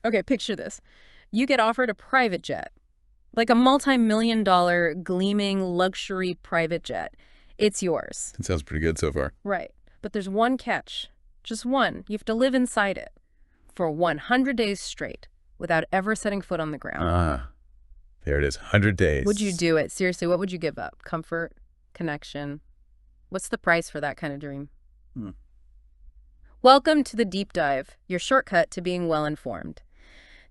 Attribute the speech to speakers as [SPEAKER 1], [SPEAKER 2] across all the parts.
[SPEAKER 1] Okay, picture this. You get offered a private jet, like a multi-million-dollar gleaming luxury private jet. It's yours.
[SPEAKER 2] It sounds pretty good so far.
[SPEAKER 1] Right. But there's one catch. Just one. You have to live inside it for 100 days straight without ever setting foot on the ground.
[SPEAKER 2] Ah, there it is. 100 days.
[SPEAKER 1] Would you do it? Seriously, what would you give up? Comfort? Connection? What's the price for that kind of dream? Welcome to the Deep Dive, your shortcut to being well-informed.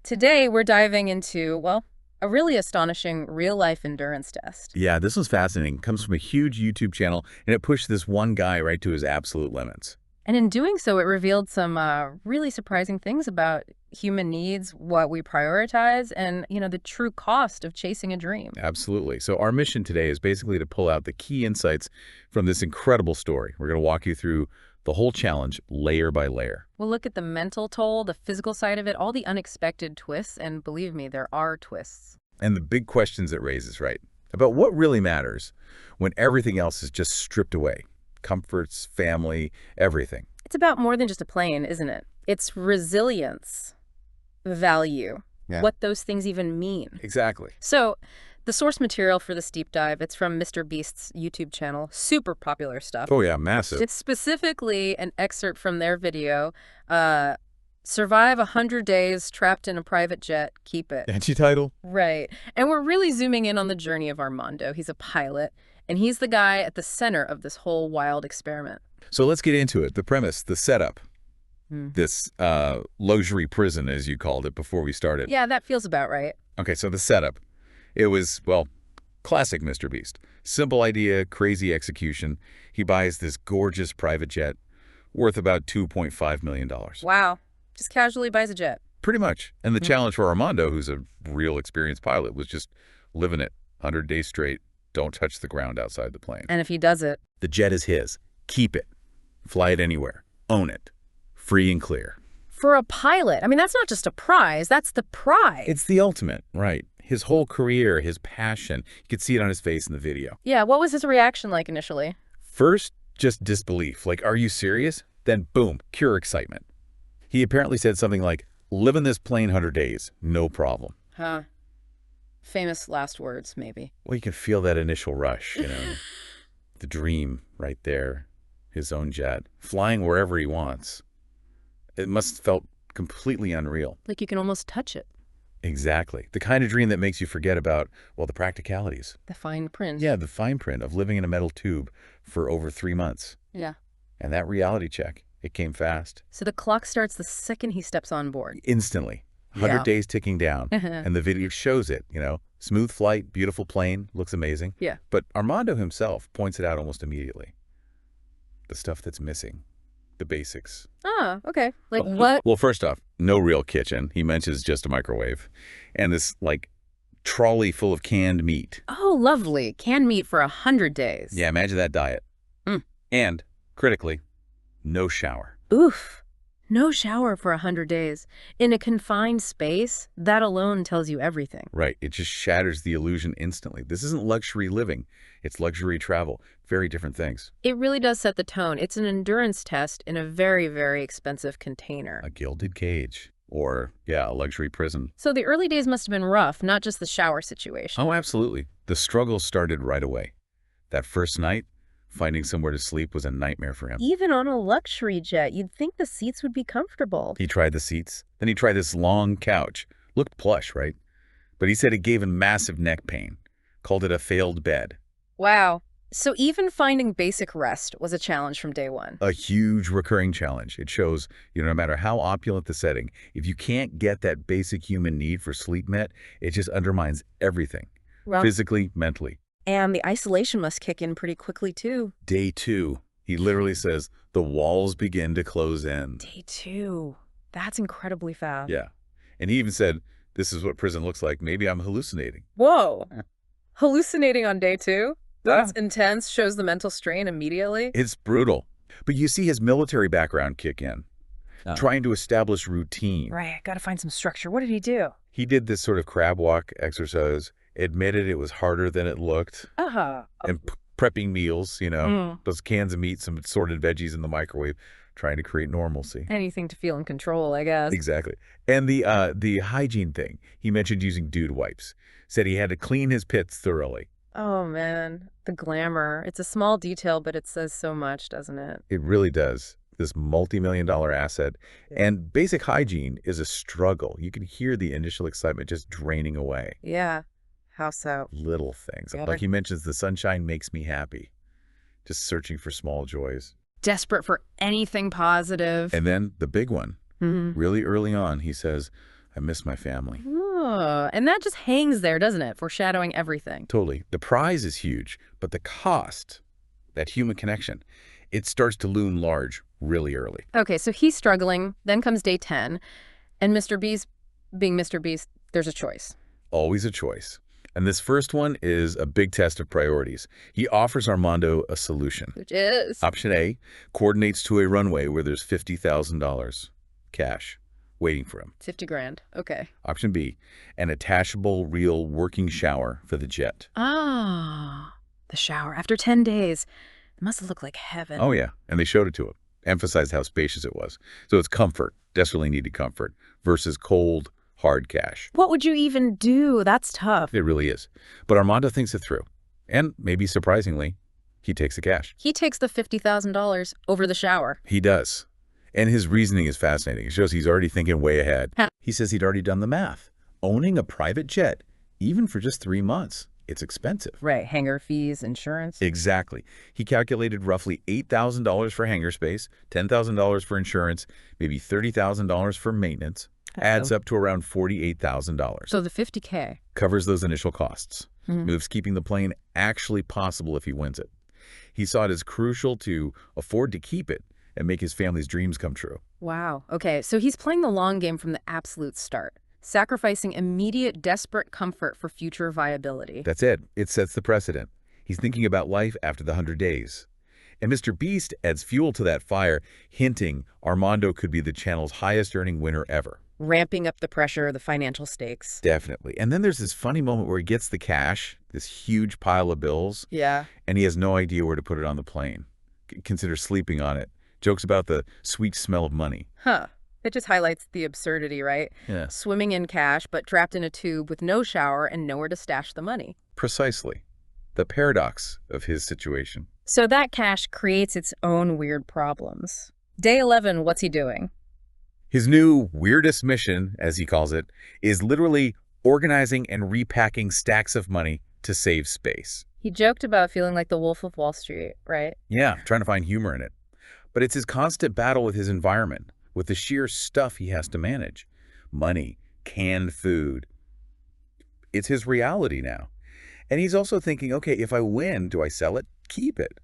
[SPEAKER 1] Today, we're diving into, well, a really astonishing real-life endurance test.
[SPEAKER 2] Yeah, this was fascinating. It comes from a huge YouTube channel, and it pushed this one guy right to his absolute limits.
[SPEAKER 1] And in doing so, it revealed some really surprising things about human needs, what we prioritize, and, the true cost of chasing a dream.
[SPEAKER 2] Absolutely. So our mission today is basically to pull out the key insights from this incredible story. We're going to walk you through the whole challenge layer by layer.
[SPEAKER 1] We'll look at the mental toll, the physical side of it, all the unexpected twists, and believe me, there are twists.
[SPEAKER 2] And the big questions it raises, right? About what really matters when everything else is just stripped away. Comforts, family, everything.
[SPEAKER 1] It's about more than just a plane, isn't it? It's resilience, value, what those things even mean.
[SPEAKER 2] Exactly.
[SPEAKER 1] So the source material for this deep dive, it's from Mr. Beast's YouTube channel, super popular stuff.
[SPEAKER 2] Oh yeah, massive.
[SPEAKER 1] It's specifically an excerpt from their video, Survive 100 Days Trapped in a Private Jet, Keep It.
[SPEAKER 2] Catchy title.
[SPEAKER 1] Right. And we're really zooming in on the journey of Armando. He's a pilot, and he's the guy at the center of this whole wild experiment.
[SPEAKER 2] So let's get into it. The premise, the setup. This luxury prison, as you called it before we started.
[SPEAKER 1] Yeah, that feels about right.
[SPEAKER 2] Okay, so the setup. It was, well, classic Mr. Beast. Simple idea, crazy execution. He buys this gorgeous private jet worth about $2.5 million.
[SPEAKER 1] Wow. Just casually buys a jet.
[SPEAKER 2] Pretty much. And the challenge for Armando, who's a real experienced pilot, was just living it 100 days straight. Don't touch the ground outside the plane.
[SPEAKER 1] And if he does it,
[SPEAKER 2] the jet is his. Keep it. Fly it anywhere. Own it. Free and clear.
[SPEAKER 1] For a pilot, I mean, that's not just a prize, that's the prize.
[SPEAKER 2] It's the ultimate, right? His whole career, his passion. You could see it on his face in the video.
[SPEAKER 1] Yeah, what was his reaction like initially?
[SPEAKER 2] First, just disbelief. Like, are you serious? Then, boom, pure excitement. He apparently said something like, live in this plane 100 days, no problem.
[SPEAKER 1] Huh. Famous last words, maybe.
[SPEAKER 2] Well, you can feel that initial rush, the dream right there. His own jet, flying wherever he wants. It must have felt completely unreal.
[SPEAKER 1] Like you can almost touch it.
[SPEAKER 2] Exactly. The kind of dream that makes you forget about, well, the practicalities.
[SPEAKER 1] The fine print.
[SPEAKER 2] Yeah, the fine print of living in a metal tube for over 3 months.
[SPEAKER 1] Yeah.
[SPEAKER 2] And that reality check, it came fast.
[SPEAKER 1] So the clock starts the second he steps on board.
[SPEAKER 2] Instantly. 100 days ticking down. And the video shows it, Smooth flight, beautiful plane, looks amazing.
[SPEAKER 1] Yeah.
[SPEAKER 2] But Armando himself points it out almost immediately. The stuff that's missing. The basics.
[SPEAKER 1] Ah, okay. Like what?
[SPEAKER 2] Well, first off, no real kitchen. He mentions just a microwave. And this, trolley full of canned meat.
[SPEAKER 1] Oh, lovely. Canned meat for 100 days.
[SPEAKER 2] Yeah, imagine that diet. And, critically, no shower.
[SPEAKER 1] Oof. No shower for 100 days. In a confined space, that alone tells you everything.
[SPEAKER 2] Right. It just shatters the illusion instantly. This isn't luxury living. It's luxury travel. Very different things.
[SPEAKER 1] It really does set the tone. It's an endurance test in a very, very expensive container.
[SPEAKER 2] A gilded cage. Or, a luxury prison.
[SPEAKER 1] So the early days must have been rough, not just the shower situation.
[SPEAKER 2] Oh, absolutely. The struggle started right away. That first night, finding somewhere to sleep was a nightmare for him.
[SPEAKER 1] Even on a luxury jet, you'd think the seats would be comfortable.
[SPEAKER 2] He tried the seats. Then he tried this long couch. Looked plush, right? But he said it gave him massive neck pain. Called it a failed bed.
[SPEAKER 1] Wow. So even finding basic rest was a challenge from day one.
[SPEAKER 2] A huge recurring challenge. It shows, no matter how opulent the setting, if you can't get that basic human need for sleep met, it just undermines everything.
[SPEAKER 1] Well,
[SPEAKER 2] physically, mentally.
[SPEAKER 1] And the isolation must kick in pretty quickly, too.
[SPEAKER 2] Day 2, he literally says, the walls begin to close in.
[SPEAKER 1] Day 2. That's incredibly fast.
[SPEAKER 2] Yeah. And he even said, this is what prison looks like. Maybe I'm hallucinating.
[SPEAKER 1] Whoa. Hallucinating on day 2? That's intense. Shows the mental strain immediately.
[SPEAKER 2] It's brutal. But you see his military background kick in. Trying to establish routine.
[SPEAKER 1] Right. Got to find some structure. What did he do?
[SPEAKER 2] He did this sort of crab walk exercise. Admitted it was harder than it looked.
[SPEAKER 1] Uh-huh.
[SPEAKER 2] And prepping meals, those cans of meat, some assorted veggies in the microwave. trying to create normalcy.
[SPEAKER 1] Anything to feel in control, I guess.
[SPEAKER 2] Exactly. And the hygiene thing, he mentioned using dude wipes. Said he had to clean his pits thoroughly.
[SPEAKER 1] Oh, man. The glamour. It's a small detail, but it says so much, doesn't it?
[SPEAKER 2] It really does. This multi-million-dollar asset. And basic hygiene is a struggle. You can hear the initial excitement just draining away.
[SPEAKER 1] Yeah. How so?
[SPEAKER 2] Little things.
[SPEAKER 1] Yeah.
[SPEAKER 2] Like he mentions, the sunshine makes me happy. Just searching for small joys.
[SPEAKER 1] Desperate for anything positive.
[SPEAKER 2] And then the big one. Really early on, he says, I miss my family.
[SPEAKER 1] Oh, and that just hangs there, doesn't it? Foreshadowing everything.
[SPEAKER 2] Totally. The prize is huge, but the cost, that human connection, it starts to loom large really early.
[SPEAKER 1] Okay, so he's struggling. Then comes day 10. And Mr. Beast, being Mr. Beast, there's a choice.
[SPEAKER 2] Always a choice. And this first one is a big test of priorities. He offers Armando a solution.
[SPEAKER 1] Which is?
[SPEAKER 2] Option A, coordinates to a runway where there's $50,000 cash waiting for him.
[SPEAKER 1] 50 grand. Okay.
[SPEAKER 2] Option B, an attachable, real working shower for the jet.
[SPEAKER 1] Ah, the shower. After 10 days. It must look like heaven.
[SPEAKER 2] Oh, yeah. And they showed it to him, emphasized how spacious it was. So it's comfort, desperately needed comfort, versus cold, hard cash.
[SPEAKER 1] What would you even do? That's tough.
[SPEAKER 2] It really is. But Armando thinks it through. And maybe surprisingly, he takes the cash.
[SPEAKER 1] He takes the $50,000 over the shower.
[SPEAKER 2] He does. And his reasoning is fascinating. It shows he's already thinking way ahead. He says he'd already done the math. Owning a private jet, even for just 3 months, it's expensive.
[SPEAKER 1] Right. Hangar fees, insurance.
[SPEAKER 2] Exactly. He calculated roughly $8,000 for hangar space, $10,000 for insurance, maybe $30,000 for maintenance. Adds up to around $48,000.
[SPEAKER 1] So the 50K.
[SPEAKER 2] Covers those initial costs. Moves keeping the plane actually possible if he wins it. He saw it as crucial to afford to keep it and make his family's dreams come true.
[SPEAKER 1] Wow. Okay, so he's playing the long game from the absolute start, sacrificing immediate, desperate comfort for future viability.
[SPEAKER 2] That's it. It sets the precedent. He's thinking about life after the 100 days. And Mr. Beast adds fuel to that fire, hinting Armando could be the channel's highest-earning winner ever.
[SPEAKER 1] Ramping up the pressure, the financial stakes.
[SPEAKER 2] Definitely. And then there's this funny moment where he gets the cash, this huge pile of bills,
[SPEAKER 1] Yeah.
[SPEAKER 2] and he has no idea where to put it on the plane. Consider sleeping on it. Jokes about the sweet smell of money.
[SPEAKER 1] Huh. It just highlights the absurdity, right?
[SPEAKER 2] Yeah.
[SPEAKER 1] Swimming in cash, but trapped in a tube with no shower and nowhere to stash the money.
[SPEAKER 2] Precisely. The paradox of his situation.
[SPEAKER 1] So that cash creates its own weird problems. Day 11, what's he doing?
[SPEAKER 2] His new weirdest mission, as he calls it, is literally organizing and repacking stacks of money to save space.
[SPEAKER 1] He joked about feeling like the Wolf of Wall Street, right?
[SPEAKER 2] Yeah, trying to find humor in it. But it's his constant battle with his environment, with the sheer stuff he has to manage. Money, canned food. It's his reality now. And he's also thinking, okay, if I win, do I sell it? Keep it.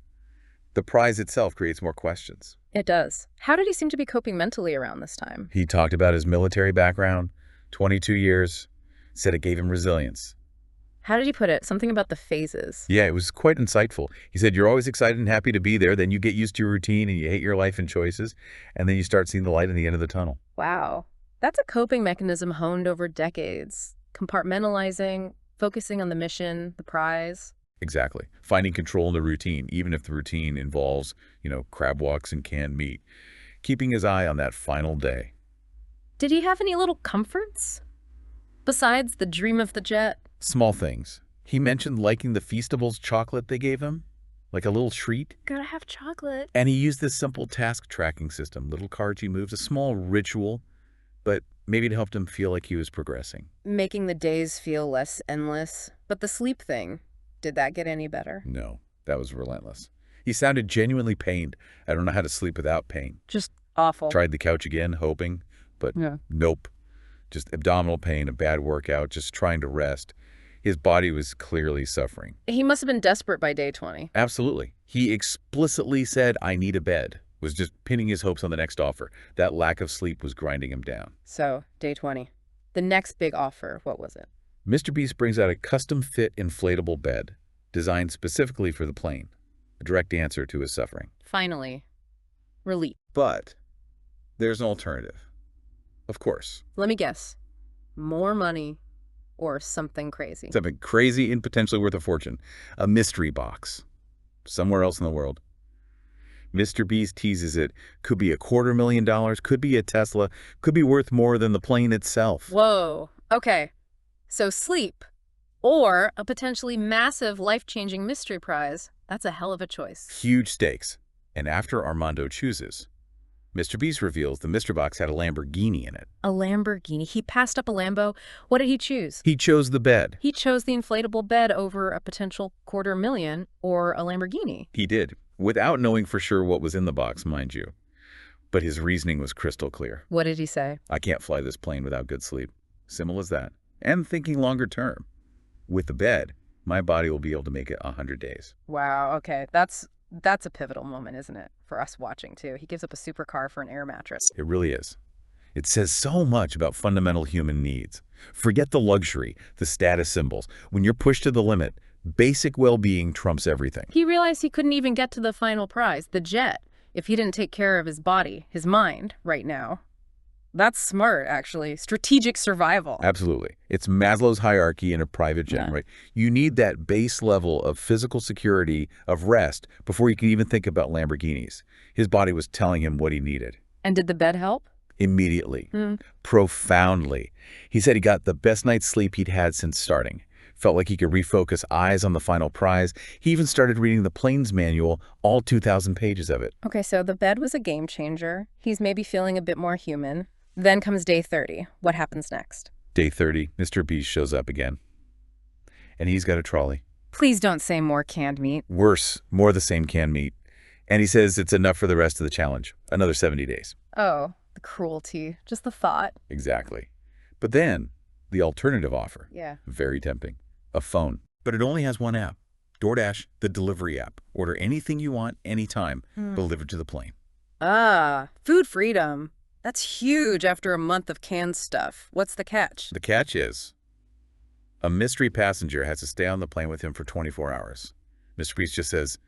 [SPEAKER 2] The prize itself creates more questions.
[SPEAKER 1] It does. How did he seem to be coping mentally around this time?
[SPEAKER 2] He talked about his military background, 22 years, said it gave him resilience.
[SPEAKER 1] How did he put it? Something about the phases.
[SPEAKER 2] Yeah, it was quite insightful. He said, you're always excited and happy to be there. Then you get used to your routine and you hate your life and choices. And then you start seeing the light at the end of the tunnel.
[SPEAKER 1] Wow. That's a coping mechanism honed over decades. Compartmentalizing, focusing on the mission, the prize.
[SPEAKER 2] Exactly. Finding control in the routine, even if the routine involves, crab walks and canned meat. Keeping his eye on that final day.
[SPEAKER 1] Did he have any little comforts? Besides the dream of the jet?
[SPEAKER 2] Small things. He mentioned liking the Feastables chocolate they gave him, like a little treat.
[SPEAKER 1] Gotta have chocolate.
[SPEAKER 2] And he used this simple task tracking system, little cards he moves, a small ritual, but maybe it helped him feel like he was progressing.
[SPEAKER 1] Making the days feel less endless. But the sleep thing, did that get any better?
[SPEAKER 2] No, that was relentless. He sounded genuinely pained. I don't know how to sleep without pain.
[SPEAKER 1] Just awful.
[SPEAKER 2] Tried the couch again, hoping, but nope. Just abdominal pain, a bad workout, just trying to rest. His body was clearly suffering.
[SPEAKER 1] He must have been desperate by day 20.
[SPEAKER 2] Absolutely. He explicitly said, I need a bed, was just pinning his hopes on the next offer. That lack of sleep was grinding him down.
[SPEAKER 1] So, day 20. The next big offer, what was it?
[SPEAKER 2] Mr. Beast brings out a custom-fit inflatable bed designed specifically for the plane, a direct answer to his suffering.
[SPEAKER 1] Finally, relief.
[SPEAKER 2] But there's an alternative. Of course.
[SPEAKER 1] Let me guess. More money or something crazy.
[SPEAKER 2] Something crazy and potentially worth a fortune. A mystery box. Somewhere else in the world. Mr. Beast teases it. Could be $250,000, could be a Tesla, could be worth more than the plane itself.
[SPEAKER 1] Whoa. Okay. So sleep or a potentially massive life-changing mystery prize. That's a hell of a choice.
[SPEAKER 2] Huge stakes. And after Armando chooses, Mr. Beast reveals the mystery box had a Lamborghini in it.
[SPEAKER 1] A Lamborghini. He passed up a Lambo. What did he choose?
[SPEAKER 2] He chose the bed.
[SPEAKER 1] He chose the inflatable bed over a potential $250,000 or a Lamborghini.
[SPEAKER 2] He did, without knowing for sure what was in the box, mind you. But his reasoning was crystal clear.
[SPEAKER 1] What did he say?
[SPEAKER 2] I can't fly this plane without good sleep. Simple as that. And thinking longer term. With the bed, my body will be able to make it 100 days.
[SPEAKER 1] Wow, okay. That's a pivotal moment, isn't it? For us watching, too. He gives up a supercar for an air mattress.
[SPEAKER 2] It really is. It says so much about fundamental human needs. Forget the luxury, the status symbols. When you're pushed to the limit, basic well-being trumps everything.
[SPEAKER 1] He realized he couldn't even get to the final prize, the jet, if he didn't take care of his body, his mind, right now. That's smart, actually. Strategic survival.
[SPEAKER 2] Absolutely. It's Maslow's hierarchy in a private jet, right? You need that base level of physical security, of rest, before you can even think about Lamborghinis. His body was telling him what he needed.
[SPEAKER 1] And did the bed help?
[SPEAKER 2] Immediately. Profoundly. He said he got the best night's sleep he'd had since starting. Felt like he could refocus eyes on the final prize. He even started reading the plane's manual, all 2,000 pages of it.
[SPEAKER 1] Okay, so the bed was a game changer. He's maybe feeling a bit more human. Then comes day 30. What happens next?
[SPEAKER 2] Day 30, Mr. Beast shows up again. And he's got a trolley.
[SPEAKER 1] Please don't say more canned meat.
[SPEAKER 2] Worse, more of the same canned meat. And he says it's enough for the rest of the challenge. Another 70 days.
[SPEAKER 1] Oh, the cruelty. Just the thought.
[SPEAKER 2] Exactly. But then, the alternative offer.
[SPEAKER 1] Yeah.
[SPEAKER 2] Very tempting. A phone. But it only has one app. DoorDash, the delivery app. Order anything you want, anytime, delivered to the plane.
[SPEAKER 1] Ah, food freedom. That's huge after a month of canned stuff. What's the catch?
[SPEAKER 2] The catch is, a mystery passenger has to stay on the plane with him for 24 hours. Mr. Beast just says,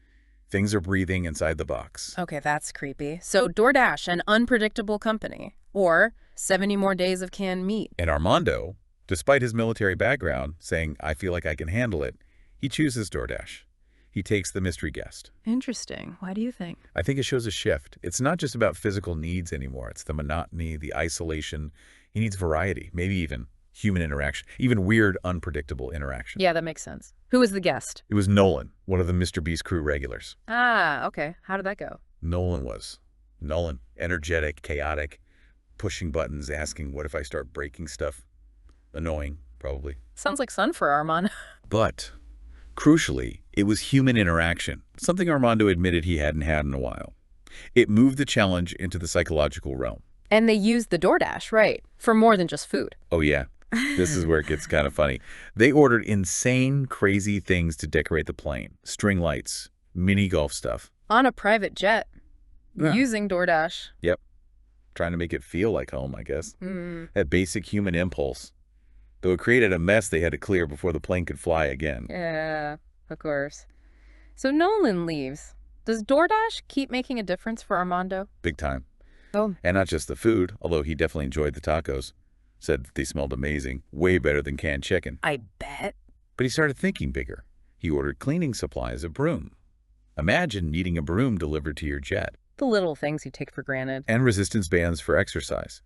[SPEAKER 2] things are breathing inside the box.
[SPEAKER 1] Okay, that's creepy. So DoorDash, an unpredictable company. Or 70 more days of canned meat.
[SPEAKER 2] And Armando, despite his military background, saying, I feel like I can handle it, he chooses DoorDash. He takes the mystery guest.
[SPEAKER 1] Interesting. Why do you think?
[SPEAKER 2] I think it shows a shift. It's not just about physical needs anymore. It's the monotony, the isolation. He needs variety, maybe even human interaction, even weird, unpredictable interaction.
[SPEAKER 1] Yeah, that makes sense. Who was the guest?
[SPEAKER 2] It was Nolan, one of the Mr. Beast crew regulars.
[SPEAKER 1] Ah, okay. How did that go?
[SPEAKER 2] Nolan, energetic, chaotic, pushing buttons, asking, what if I start breaking stuff? Annoying, probably.
[SPEAKER 1] Sounds like fun for Armando.
[SPEAKER 2] But crucially, it was human interaction, something Armando admitted he hadn't had in a while. It moved the challenge into the psychological realm.
[SPEAKER 1] And they used the DoorDash, right? For more than just food.
[SPEAKER 2] Oh, yeah. This is where it gets kind of funny. They ordered insane, crazy things to decorate the plane. String lights, mini golf stuff.
[SPEAKER 1] On a private jet.
[SPEAKER 2] Yeah.
[SPEAKER 1] Using DoorDash.
[SPEAKER 2] Yep. Trying to make it feel like home, I guess. That basic human impulse. Though it created a mess they had to clear before the plane could fly again.
[SPEAKER 1] Yeah, of course. So Nolan leaves. Does DoorDash keep making a difference for Armando?
[SPEAKER 2] Big time.
[SPEAKER 1] Oh.
[SPEAKER 2] And not just the food, although he definitely enjoyed the tacos. Said they smelled amazing, way better than canned chicken.
[SPEAKER 1] I bet.
[SPEAKER 2] But he started thinking bigger. He ordered cleaning supplies, a broom. Imagine needing a broom delivered to your jet.
[SPEAKER 1] The little things you take for granted.
[SPEAKER 2] And resistance bands for exercise.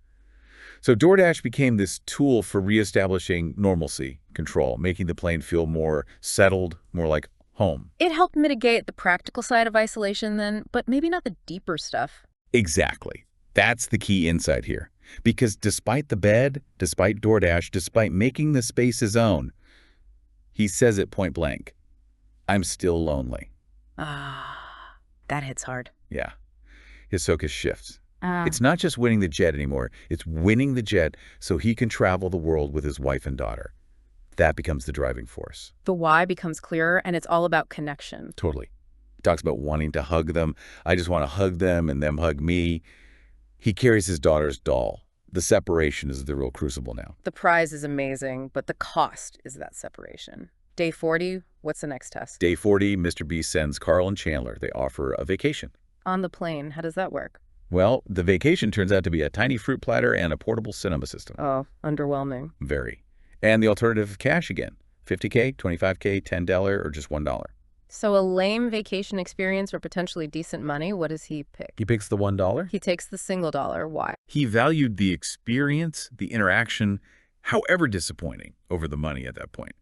[SPEAKER 2] So DoorDash became this tool for reestablishing normalcy, control, making the plane feel more settled, more like home.
[SPEAKER 1] It helped mitigate the practical side of isolation then, but maybe not the deeper stuff.
[SPEAKER 2] Exactly. That's the key insight here. Because despite the bed, despite DoorDash, despite making the space his own, he says it point blank, I'm still lonely.
[SPEAKER 1] Ah, that hits hard.
[SPEAKER 2] Yeah. His focus shifts. It's not just winning the jet anymore. It's winning the jet so he can travel the world with his wife and daughter. That becomes the driving force.
[SPEAKER 1] The why becomes clearer, and it's all about connection.
[SPEAKER 2] Totally. He talks about wanting to hug them. I just want to hug them and them hug me. He carries his daughter's doll. The separation is the real crucible now.
[SPEAKER 1] The prize is amazing, but the cost is that separation. Day 40, what's the next test?
[SPEAKER 2] Day 40, Mr. Beast sends Carl and Chandler. They offer a vacation.
[SPEAKER 1] On the plane, how does that work?
[SPEAKER 2] Well, the vacation turns out to be a tiny fruit platter and a portable cinema system.
[SPEAKER 1] Oh, underwhelming.
[SPEAKER 2] Very. And the alternative, cash again. $50K, $25K, $10, or just $1.
[SPEAKER 1] So a lame vacation experience or potentially decent money, what does he pick?
[SPEAKER 2] He picks the $1.
[SPEAKER 1] He takes the single dollar. Why?
[SPEAKER 2] He valued the experience, the interaction, however disappointing, over the money at that point.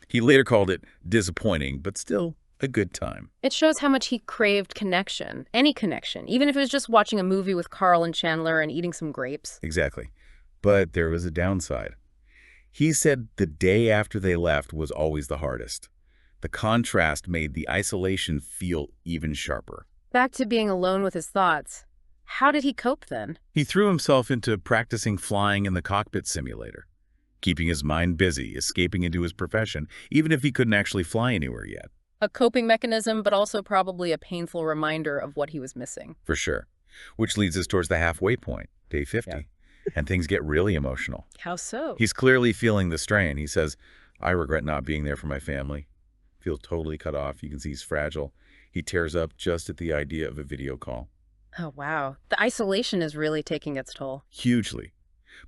[SPEAKER 2] He later called it disappointing, but still a good time.
[SPEAKER 1] It shows how much he craved connection, any connection, even if it was just watching a movie with Carl and Chandler and eating some grapes.
[SPEAKER 2] Exactly. But there was a downside. He said the day after they left was always the hardest. The contrast made the isolation feel even sharper.
[SPEAKER 1] Back to being alone with his thoughts. How did he cope then?
[SPEAKER 2] He threw himself into practicing flying in the cockpit simulator, keeping his mind busy, escaping into his profession, even if he couldn't actually fly anywhere yet.
[SPEAKER 1] A coping mechanism, but also probably a painful reminder of what he was missing.
[SPEAKER 2] For sure. Which leads us towards the halfway point, day 50. Yeah. And things get really emotional.
[SPEAKER 1] How so?
[SPEAKER 2] He's clearly feeling the strain. He says, I regret not being there for my family. Feel totally cut off. You can see he's fragile. He tears up just at the idea of a video call.
[SPEAKER 1] Oh, wow. The isolation is really taking its toll.
[SPEAKER 2] Hugely.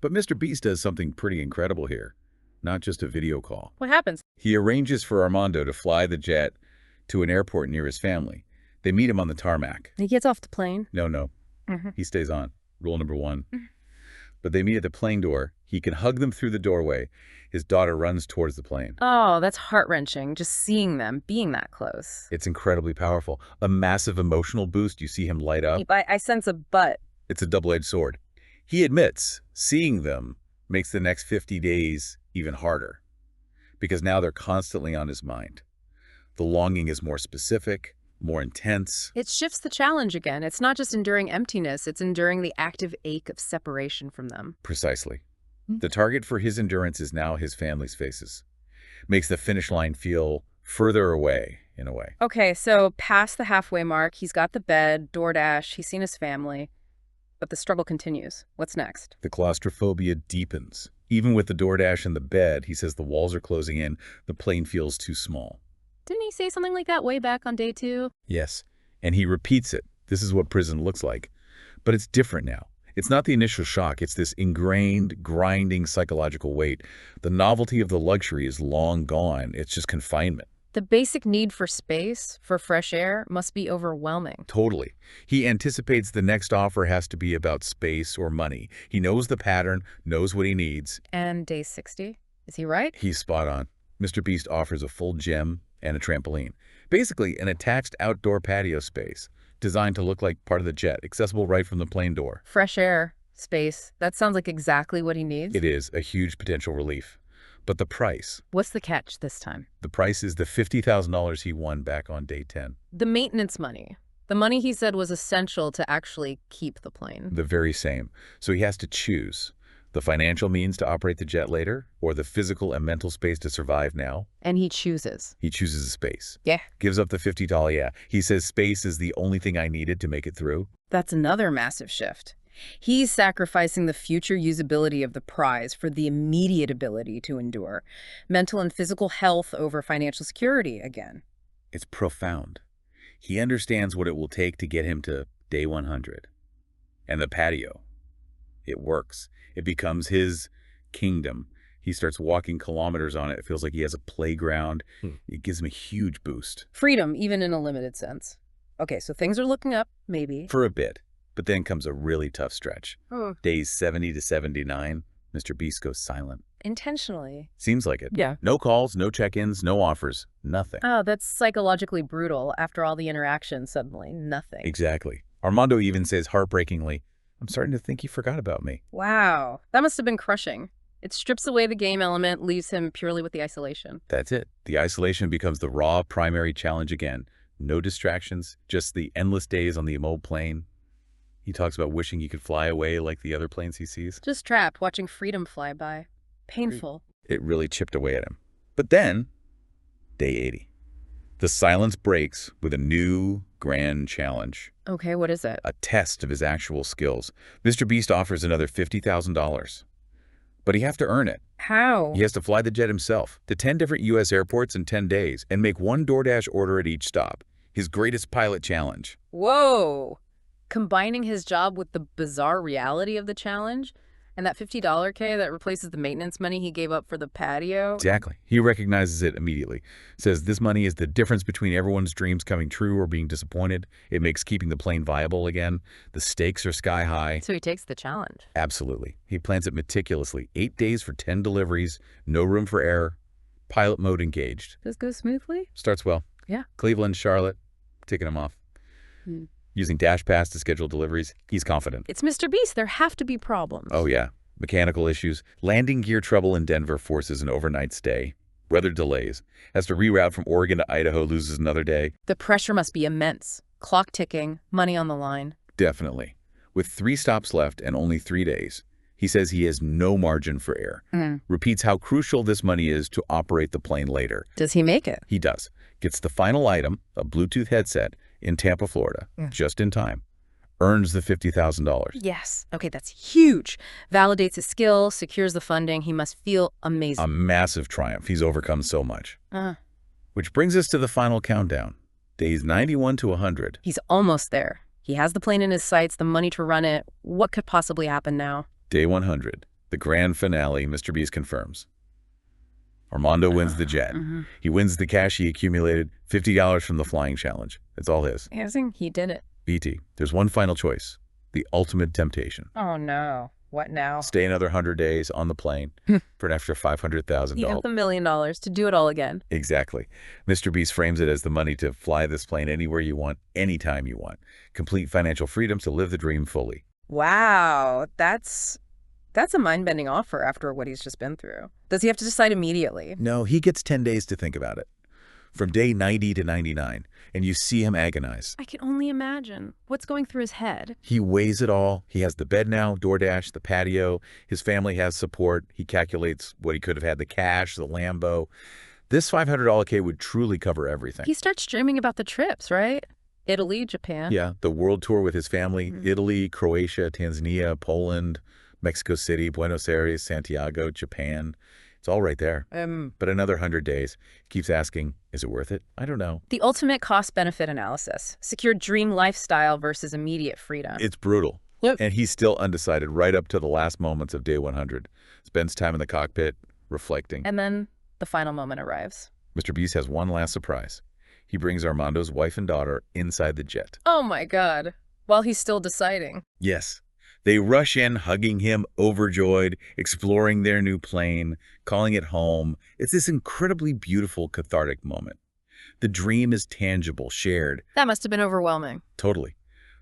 [SPEAKER 2] But Mr. Beast does something pretty incredible here. Not just a video call.
[SPEAKER 1] What happens?
[SPEAKER 2] He arranges for Armando to fly the jet to an airport near his family. They meet him on the tarmac.
[SPEAKER 1] He gets off the plane.
[SPEAKER 2] No. He stays on. Rule number 1. But they meet at the plane door. He can hug them through the doorway. His daughter runs towards the plane.
[SPEAKER 1] Oh, that's heart-wrenching, just seeing them, being that close.
[SPEAKER 2] It's incredibly powerful. A massive emotional boost. You see him light up.
[SPEAKER 1] I sense a but.
[SPEAKER 2] It's a double-edged sword. He admits seeing them makes the next 50 days even harder, because now they're constantly on his mind. The longing is more specific, more intense.
[SPEAKER 1] It shifts the challenge again. It's not just enduring emptiness, it's enduring the active ache of separation from them.
[SPEAKER 2] Precisely. The target for his endurance is now his family's faces. Makes the finish line feel further away, in a way.
[SPEAKER 1] Okay, so past the halfway mark, he's got the bed, DoorDash, he's seen his family. But the struggle continues. What's next?
[SPEAKER 2] The claustrophobia deepens. Even with the DoorDash and the bed, he says the walls are closing in. The plane feels too small.
[SPEAKER 1] Didn't he say something like that way back on day 2?
[SPEAKER 2] Yes, and he repeats it. This is what prison looks like. But it's different now. It's not the initial shock. It's this ingrained, grinding psychological weight. The novelty of the luxury is long gone. It's just confinement.
[SPEAKER 1] The basic need for space, for fresh air, must be overwhelming.
[SPEAKER 2] Totally. He anticipates the next offer has to be about space or money. He knows the pattern, knows what he needs.
[SPEAKER 1] And day 60? Is he right?
[SPEAKER 2] He's spot on. Mr. Beast offers a full gym and a trampoline. Basically, an attached outdoor patio space designed to look like part of the jet, accessible right from the plane door.
[SPEAKER 1] Fresh air, space. That sounds like exactly what he needs.
[SPEAKER 2] It is a huge potential relief. But the price.
[SPEAKER 1] What's the catch this time?
[SPEAKER 2] The price is the $50,000 he won back on day 10.
[SPEAKER 1] The maintenance money. The money he said was essential to actually keep the plane.
[SPEAKER 2] The very same. So he has to choose the financial means to operate the jet later or the physical and mental space to survive now.
[SPEAKER 1] And he chooses.
[SPEAKER 2] He chooses space.
[SPEAKER 1] Yeah.
[SPEAKER 2] Gives up the $50, yeah. He says space is the only thing I needed to make it through.
[SPEAKER 1] That's another massive shift. He's sacrificing the future usability of the prize for the immediate ability to endure. Mental and physical health over financial security again.
[SPEAKER 2] It's profound. He understands what it will take to get him to day 100. And the patio. It works. It becomes his kingdom. He starts walking kilometers on it. It feels like he has a playground. It gives him a huge boost.
[SPEAKER 1] Freedom, even in a limited sense. Okay, so things are looking up, maybe.
[SPEAKER 2] For a bit. But then comes a really tough stretch. Days 70 to 79, Mr. Beast goes silent.
[SPEAKER 1] Intentionally.
[SPEAKER 2] Seems like it.
[SPEAKER 1] Yeah.
[SPEAKER 2] No calls, no check-ins, no offers, nothing.
[SPEAKER 1] Oh, that's psychologically brutal. After all the interaction, suddenly nothing.
[SPEAKER 2] Exactly. Armando even says heartbreakingly, I'm starting to think he forgot about me.
[SPEAKER 1] Wow. That must have been crushing. It strips away the game element, leaves him purely with the isolation.
[SPEAKER 2] That's it. The isolation becomes the raw primary challenge again. No distractions, just the endless days on the immobile plane. He talks about wishing he could fly away like the other planes he sees.
[SPEAKER 1] Just trapped, watching freedom fly by. Painful.
[SPEAKER 2] It really chipped away at him. But then, day 80. The silence breaks with a new grand challenge.
[SPEAKER 1] Okay, what is it?
[SPEAKER 2] A test of his actual skills. Mr. Beast offers another $50,000. But he has to earn it.
[SPEAKER 1] How?
[SPEAKER 2] He has to fly the jet himself to 10 different U.S. airports in 10 days and make one DoorDash order at each stop. His greatest pilot challenge.
[SPEAKER 1] Whoa! Combining his job with the bizarre reality of the challenge? And that $50 K that replaces the maintenance money he gave up for the patio?
[SPEAKER 2] Exactly. He recognizes it immediately. Says this money is the difference between everyone's dreams coming true or being disappointed. It makes keeping the plane viable again. The stakes are sky high.
[SPEAKER 1] So he takes the challenge.
[SPEAKER 2] Absolutely. He plans it meticulously. 8 days for 10 deliveries. No room for error. Pilot mode engaged.
[SPEAKER 1] Does this go smoothly?
[SPEAKER 2] Starts well.
[SPEAKER 1] Yeah.
[SPEAKER 2] Cleveland, Charlotte, ticking him off. Using Dash Pass to schedule deliveries, he's confident.
[SPEAKER 1] It's Mr. Beast. There have to be problems.
[SPEAKER 2] Oh, yeah. Mechanical issues. Landing gear trouble in Denver forces an overnight stay. Weather delays. Has to reroute from Oregon to Idaho, loses another day.
[SPEAKER 1] The pressure must be immense. Clock ticking, money on the line.
[SPEAKER 2] Definitely. With 3 stops left and only 3 days, he says he has no margin for error. Repeats how crucial this money is to operate the plane later.
[SPEAKER 1] Does he make it?
[SPEAKER 2] He does. Gets the final item, a Bluetooth headset, in Tampa, Florida, just in time. Earns the $50,000.
[SPEAKER 1] Yes. Okay, that's huge. Validates his skill, secures the funding. He must feel amazing.
[SPEAKER 2] A massive triumph. He's overcome so much. Which brings us to the final countdown. Days 91 to 100.
[SPEAKER 1] He's almost there. He has the plane in his sights, the money to run it. What could possibly happen now?
[SPEAKER 2] Day 100. The grand finale, Mr. Beast confirms. Armando wins the jet. He wins the cash he accumulated, $50 from the flying challenge. It's all his.
[SPEAKER 1] He did it.
[SPEAKER 2] BT, there's one final choice. The ultimate temptation.
[SPEAKER 1] Oh, no. What now?
[SPEAKER 2] Stay another 100 days on the plane for an extra $500,000.
[SPEAKER 1] You have $1 million to do it all again.
[SPEAKER 2] Exactly. Mr. Beast frames it as the money to fly this plane anywhere you want, anytime you want. Complete financial freedom to live the dream fully.
[SPEAKER 1] Wow. That's a mind-bending offer after what he's just been through. Does he have to decide immediately?
[SPEAKER 2] No, he gets 10 days to think about it. From day 90 to 99, and you see him agonize.
[SPEAKER 1] I can only imagine what's going through his head.
[SPEAKER 2] He weighs it all. He has the bed now, DoorDash, the patio. His family has support. He calculates what he could have had, the cash, the Lambo. This $500 K would truly cover everything.
[SPEAKER 1] He starts dreaming about the trips, right? Italy, Japan.
[SPEAKER 2] Yeah, the world tour with his family, Italy, Croatia, Tanzania, Poland, Mexico City, Buenos Aires, Santiago, Japan. It's all right there. But another 100 days. He keeps asking, is it worth it? I don't know.
[SPEAKER 1] The ultimate cost-benefit analysis. Secure dream lifestyle versus immediate freedom.
[SPEAKER 2] It's brutal.
[SPEAKER 1] Yep.
[SPEAKER 2] And he's still undecided right up to the last moments of day 100. Spends time in the cockpit, reflecting.
[SPEAKER 1] And then the final moment arrives.
[SPEAKER 2] Mr. Beast has one last surprise. He brings Armando's wife and daughter inside the jet.
[SPEAKER 1] Oh my God. While he's still deciding.
[SPEAKER 2] Yes. They rush in, hugging him, overjoyed, exploring their new plane, calling it home. It's this incredibly beautiful, cathartic moment. The dream is tangible, shared.
[SPEAKER 1] That must have been overwhelming.
[SPEAKER 2] Totally.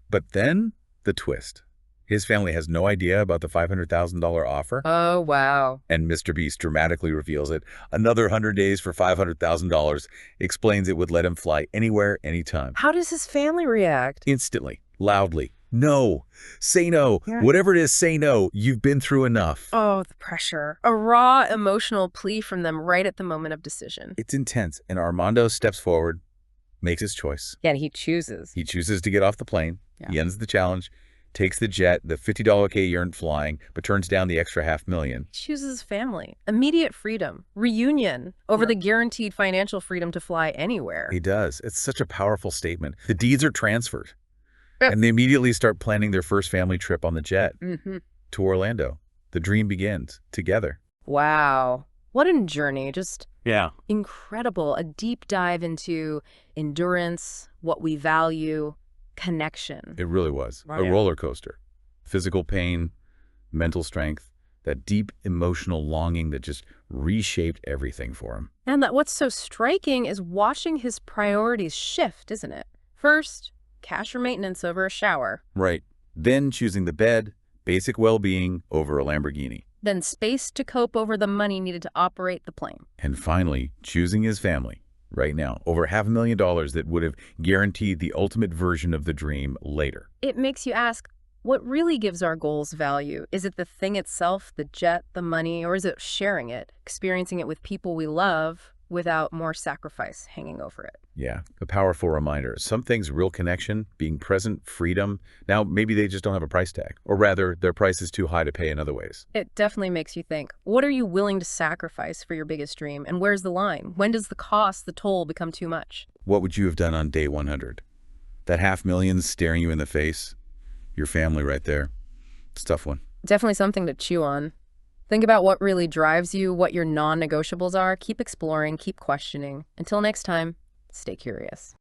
[SPEAKER 2] But then, the twist. His family has no idea about the $500,000 offer.
[SPEAKER 1] Oh, wow.
[SPEAKER 2] And Mr. Beast dramatically reveals it. Another 100 days for $500,000. Explains it would let him fly anywhere, anytime.
[SPEAKER 1] How does his family react?
[SPEAKER 2] Instantly, loudly. No. Say no. Yeah. Whatever it is, say no. You've been through enough.
[SPEAKER 1] Oh, the pressure. A raw, emotional plea from them right at the moment of decision.
[SPEAKER 2] It's intense. And Armando steps forward, makes his choice.
[SPEAKER 1] Yeah, he chooses.
[SPEAKER 2] He chooses to get off the plane. Yeah. He ends the challenge, takes the jet, the $50 K he earned flying, but turns down the extra $500,000.
[SPEAKER 1] He chooses family, immediate freedom, reunion over the guaranteed financial freedom to fly anywhere.
[SPEAKER 2] He does. It's such a powerful statement. The deeds are transferred. And they immediately start planning their first family trip on the jet to Orlando. The dream begins together.
[SPEAKER 1] Wow. What a journey. Just incredible. A deep dive into endurance, what we value, connection.
[SPEAKER 2] It really was. A roller coaster. Physical pain, mental strength, that deep emotional longing that just reshaped everything for him.
[SPEAKER 1] And that what's so striking is watching his priorities shift, isn't it? First, cash or maintenance over a shower.
[SPEAKER 2] Right. Then choosing the bed, basic well-being over a Lamborghini.
[SPEAKER 1] Then space to cope over the money needed to operate the plane.
[SPEAKER 2] And finally, choosing his family. Right now, over $500,000 that would have guaranteed the ultimate version of the dream later.
[SPEAKER 1] It makes you ask, what really gives our goals value? Is it the thing itself, the jet, the money, or is it sharing it, experiencing it with people we love without more sacrifice hanging over it?
[SPEAKER 2] Yeah, a powerful reminder. Some things, real connection, being present, freedom. Now, maybe they just don't have a price tag. Or rather, their price is too high to pay in other ways.
[SPEAKER 1] It definitely makes you think, what are you willing to sacrifice for your biggest dream? And where's the line? When does the cost, the toll become too much?
[SPEAKER 2] What would you have done on day 100? That $500,000 staring you in the face? Your family right there. It's a tough one.
[SPEAKER 1] Definitely something to chew on. Think about what really drives you, what your non-negotiables are. Keep exploring, keep questioning. Until next time, stay curious.